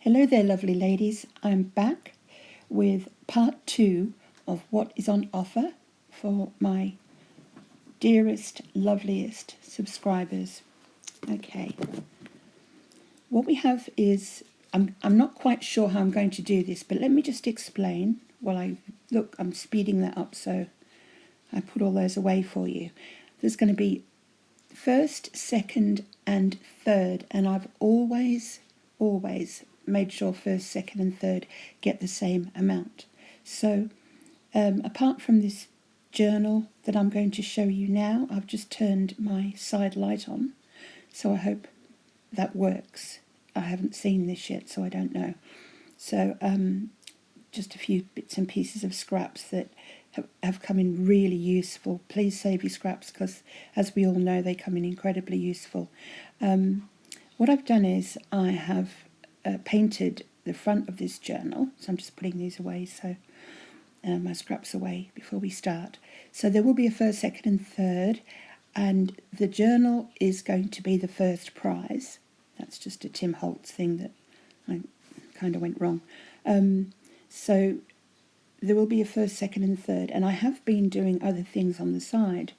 Hello there, lovely ladies. I'm back with part 2 of what is on offer for my dearest, loveliest subscribers. Okay, what we have is, I'm not quite sure how I'm going to do this, but let me just explain while I'm speeding that up so I put all those away for you. There's going to be first, second and third, and I've always made sure first, second and third get the same amount. So apart from this journal that I'm going to show you now, I've just turned my side light on, so I hope that works. I haven't seen this yet, so I don't know. So just a few bits and pieces of scraps that have come in really useful. Please save your scraps because, as we all know, they come in incredibly useful. What I've done is I have painted the front of this journal, so I'm just putting these away, so my scraps away before we start. So there will be a first, second and third, and the journal is going to be the first prize. That's just a Tim Holtz thing that I kind of went wrong. So there will be a first, second and third, and I have been doing other things on the side.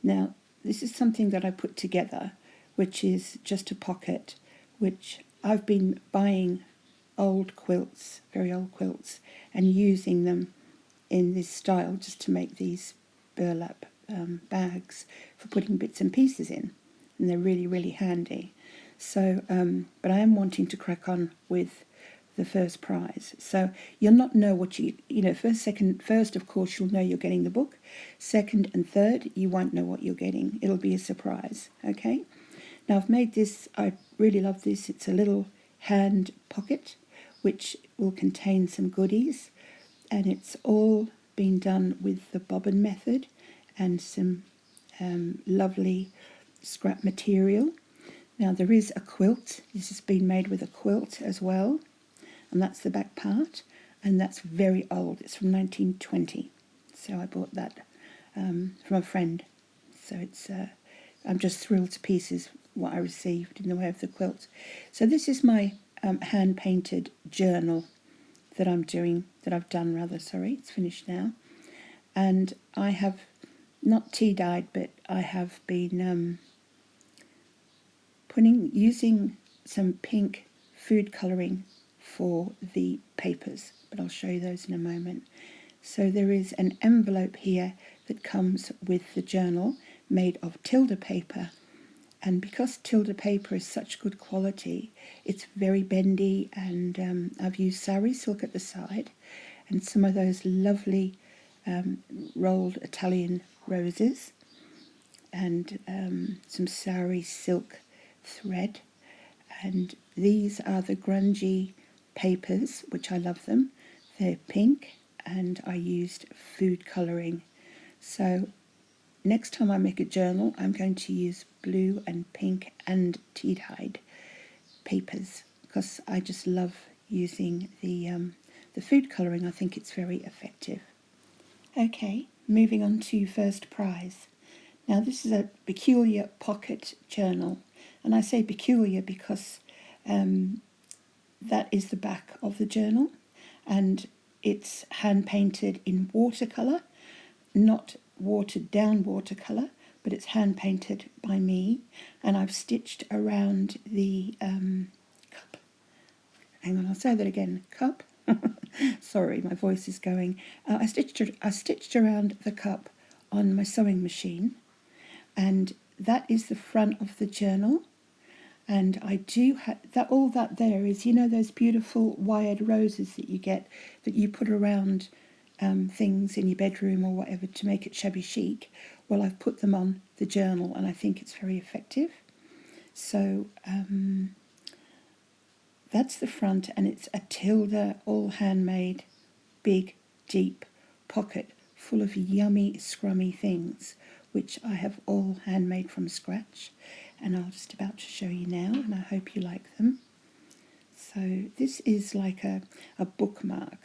Now, this is something that I put together, which is just a pocket, which I've been buying old quilts, very old quilts, and using them in this style just to make these burlap bags for putting bits and pieces in, and they're really, really handy. So, but I am wanting to crack on with the first prize. So you'll not know what first of course you'll know you're getting the book. Second and third, you won't know what you're getting. It'll be a surprise, okay? Now I've made this, I really love this. It's a little hand pocket which will contain some goodies, and it's all been done with the bobbin method and some lovely scrap material. Now there is a quilt. This has been made with a quilt as well, and that's the back part, and that's very old. It's from 1920, so I bought that from a friend. So it's I'm just thrilled to pieces what I received in the way of the quilt. So this is my hand painted journal that I've done. It's finished now, and I have not tea dyed, but I have been using some pink food colouring for the papers, but I'll show you those in a moment. So there is an envelope here that comes with the journal made of Tilda paper, and because Tilda paper is such good quality, it's very bendy, and I've used sari silk at the side and some of those lovely rolled Italian roses and some sari silk thread, and these are the grungy papers, which I love them. They're pink, and I used food colouring. So next time I make a journal, I'm going to use blue and pink and tea-dyed papers because I just love using the food colouring. I think it's very effective. Okay, moving on to first prize. Now this is a peculiar pocket journal, and I say peculiar because that is the back of the journal, and it's hand painted in watercolour, not watered down watercolour, but it's hand painted by me, and I've stitched around the cup. Hang on, I'll say that again. Cup. Sorry, my voice is going. I stitched around the cup on my sewing machine, and that is the front of the journal. And I do have that. All that there is, those beautiful wired roses that you get, that you put around things in your bedroom or whatever to make it shabby chic. Well, I've put them on the journal, and I think it's very effective. So that's the front, and it's a Tilda all handmade, big, deep pocket full of yummy, scrummy things, which I have all handmade from scratch, and I'm just about to show you now, and I hope you like them. So this is like a bookmark,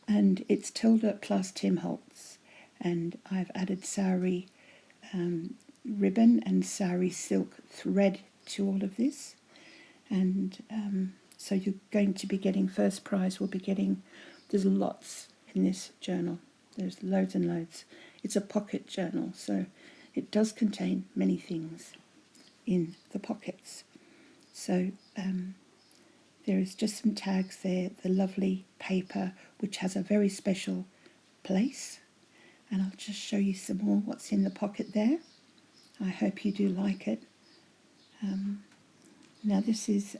and it's Tilda plus Tim Holtz, and I've added sari ribbon and sari silk thread to all of this, and So you're going to be getting first prize. We'll be getting, there's lots in this journal. There's loads and loads. It's a pocket journal, so it does contain many things in the pockets. So there is just some tags there, the lovely paper, which has a very special place. And I'll just show you some more what's in the pocket there. I hope you do like it. Now this is,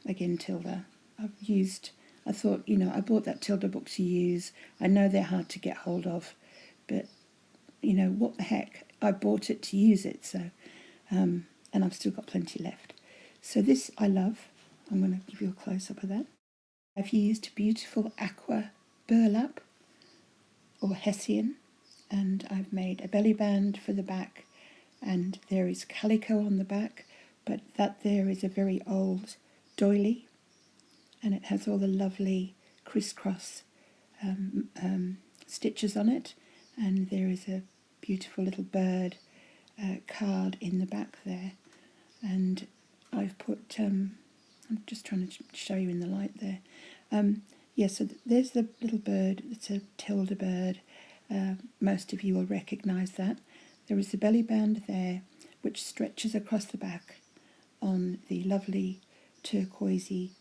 again, Tilda. I thought, I bought that Tilda book to use. I know they're hard to get hold of, but, what the heck? I bought it to use it, so, and I've still got plenty left. So this I love. I'm going to give you a close-up of that. I've used beautiful aqua burlap or hessian, and I've made a belly band for the back, and there is calico on the back, but that there is a very old doily, and it has all the lovely crisscross stitches on it, and there is a beautiful little bird card in the back there, and I've put, I'm just trying to show you in the light there. So there's the little bird. It's a Tilda bird. Most of you will recognise that. There is the belly band there, which stretches across the back on the lovely turquoisey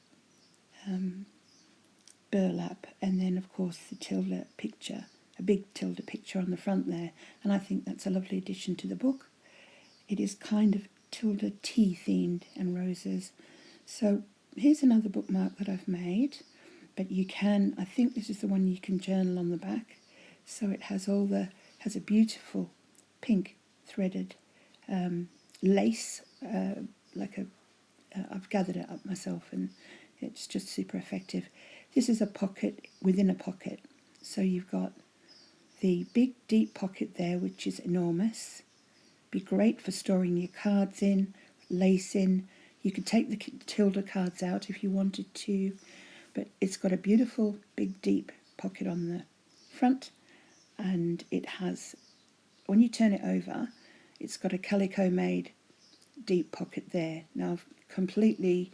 burlap, and then of course the Tilda picture, a big Tilda picture on the front there, and I think that's a lovely addition to the book. It is kind of Tilda tea themed and roses. So here's another bookmark that I've made, but I think this is the one you can journal on the back. So it has has a beautiful pink threaded lace, I've gathered it up myself, and it's just super effective. This is a pocket within a pocket. So you've got the big deep pocket there, which is enormous. Be great for storing your cards in, lace in. You could take the Tilda cards out if you wanted to, but it's got a beautiful big deep pocket on the front, and it has, when you turn it over, it's got a calico made deep pocket there. Now I've completely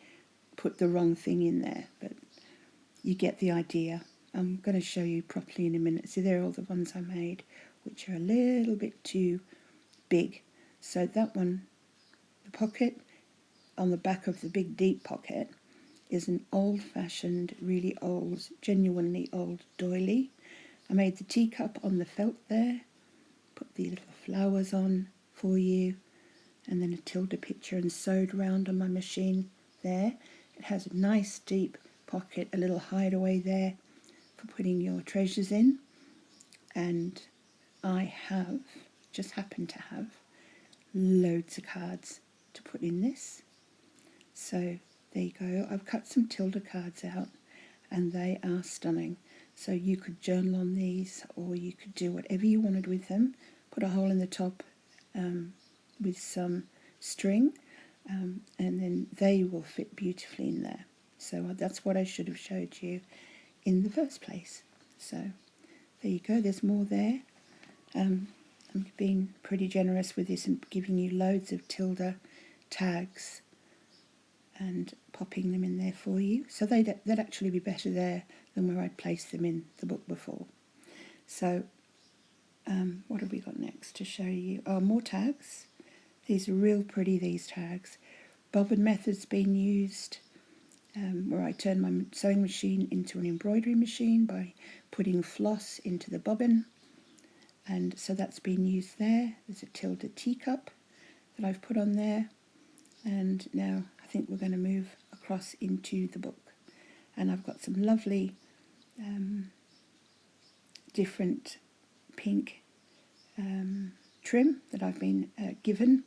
put the wrong thing in there, but you get the idea. I'm going to show you properly in a minute. So there are all the ones I made, which are a little bit too big. So that one, the pocket on the back of the big deep pocket, is an old-fashioned, really old, genuinely old doily. I made the teacup on the felt there, put the little flowers on for you, and then a Tilda picture and sewed round on my machine there. It has a nice deep pocket, a little hideaway there for putting your treasures in. And I just happen to have loads of cards to put in this. So there you go. I've cut some Tilda cards out, and they are stunning. So you could journal on these, or you could do whatever you wanted with them. Put a hole in the top with some string, and then they will fit beautifully in there. So that's what I should have showed you in the first place. So there you go. There's more there. I'm being pretty generous with this and giving you loads of Tilda tags and popping them in there for you. So they'd actually be better there than where I'd placed them in the book before. So what have we got next to show you? Oh, more tags. These are real pretty, these tags. Bobbin method's been used, where I turn my sewing machine into an embroidery machine by putting floss into the bobbin. And so that's been used there. There's a Tilda teacup that I've put on there. And now I think we're going to move across into the book. And I've got some lovely different pink trim that I've been given.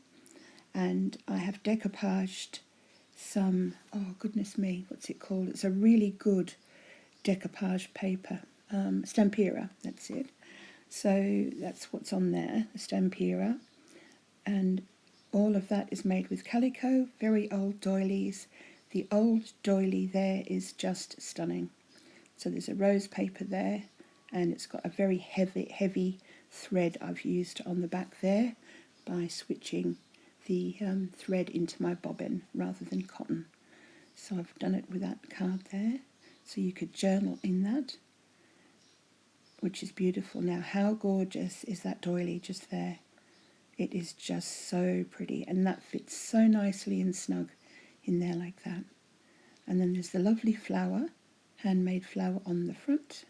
And I have decoupaged some, oh goodness me, what's it called? It's a really good decoupage paper, Stampera, that's it. So that's what's on there, the Stampera. And all of that is made with calico, very old doilies. The old doily there is just stunning. So there's a rose paper there, and it's got a very heavy thread I've used on the back there by switching the thread into my bobbin rather than cotton. So I've done it with that card there. So you could journal in that, which is beautiful. Now, how gorgeous is that doily just there? It is just so pretty, and that fits so nicely and snug in there like that. And then there's the lovely flower, handmade flower on the front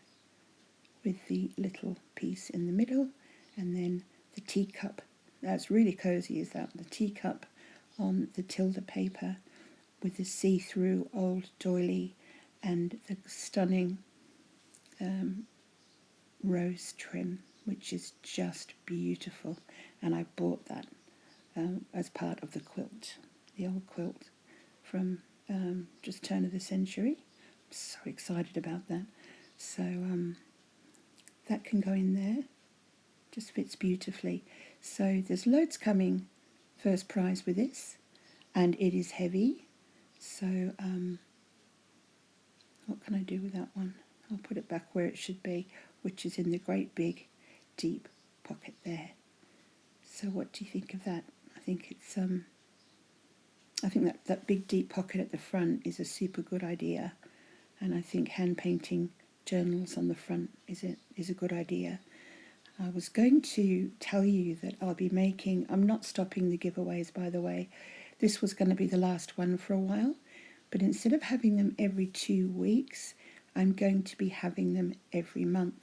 with the little piece in the middle, and then the teacup. That's really cozy, is that? The teacup on the Tilda paper with the see-through old doily and the stunning rose trim, which is just beautiful. And I bought that as part of the quilt, the old quilt from just turn of the century. I'm so excited about that. So that can go in there. Just fits beautifully. So there's loads coming first prize with this, and it is heavy. So what can I do with that one? I'll put it back where it should be, which is in the great big deep pocket there. So what do you think of that? I think it's I think that big deep pocket at the front is a super good idea, and I think hand painting journals on the front is a good idea. I was going to tell you that I'll be making, I'm not stopping the giveaways, by the way. This was going to be the last one for a while, but instead of having them every 2 weeks, I'm going to be having them every month,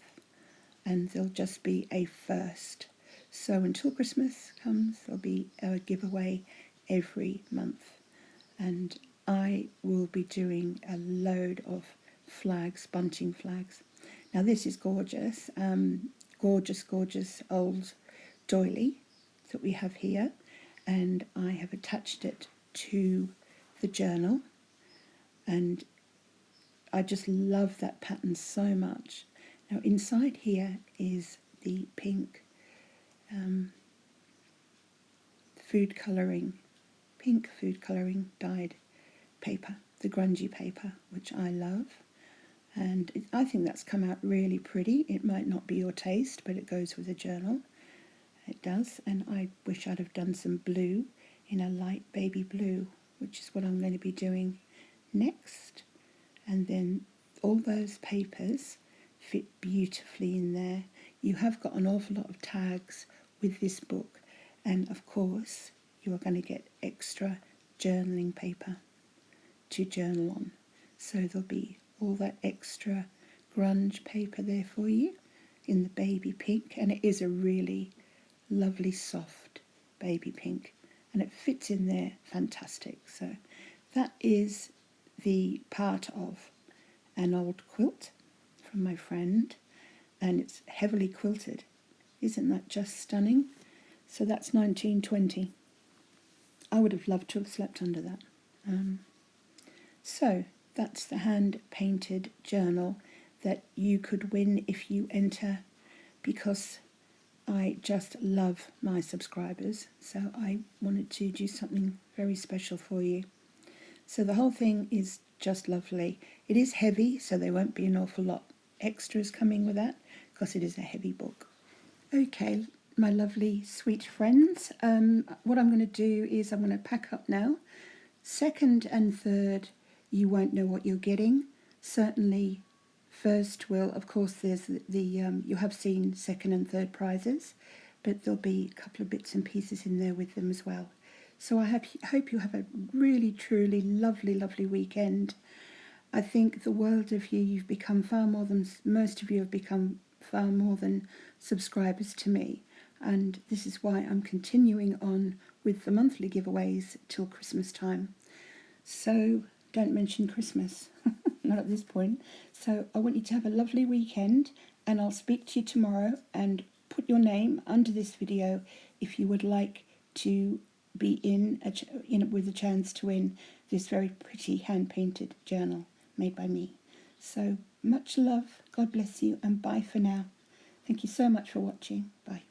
and they'll just be a first. So until Christmas comes, there'll be a giveaway every month, and I will be doing a load of flags, bunting flags. Now this is gorgeous, gorgeous old doily that we have here, and I have attached it to the journal, and I just love that pattern so much. Now inside here is the pink pink food colouring dyed paper, the grungy paper, which I love. And I think that's come out really pretty. It might not be your taste, but it goes with a journal. It does, and I wish I'd have done some blue in a light baby blue, which is what I'm going to be doing next. And then all those papers fit beautifully in there. You have got an awful lot of tags with this book, and of course you are going to get extra journaling paper to journal on. So there'll be all that extra grunge paper there for you in the baby pink, and it is a really lovely soft baby pink, and it fits in there fantastic. So that is the part of an old quilt from my friend, and it's heavily quilted. Isn't that just stunning? So that's 1920. I would have loved to have slept under that. So that's the hand-painted journal that you could win if you enter, because I just love my subscribers, so I wanted to do something very special for you. So the whole thing is just lovely. It is heavy, so there won't be an awful lot extras coming with that, because it is a heavy book. Okay, my lovely sweet friends, what I'm going to do is I'm going to pack up now. Second and third, you won't know what you're getting. Certainly first will, of course, there's the you have seen second and third prizes, but there'll be a couple of bits and pieces in there with them as well. So I hope you have a really, truly lovely weekend. I think the world of you, you've become far more than, most of you have become far more than subscribers to me. And this is why I'm continuing on with the monthly giveaways till Christmas time. So don't mention Christmas, not at this point. So I want you to have a lovely weekend, and I'll speak to you tomorrow, and put your name under this video if you would like to be in with a chance to win this very pretty hand-painted journal made by me. So much love, God bless you, and bye for now. Thank you so much for watching. Bye.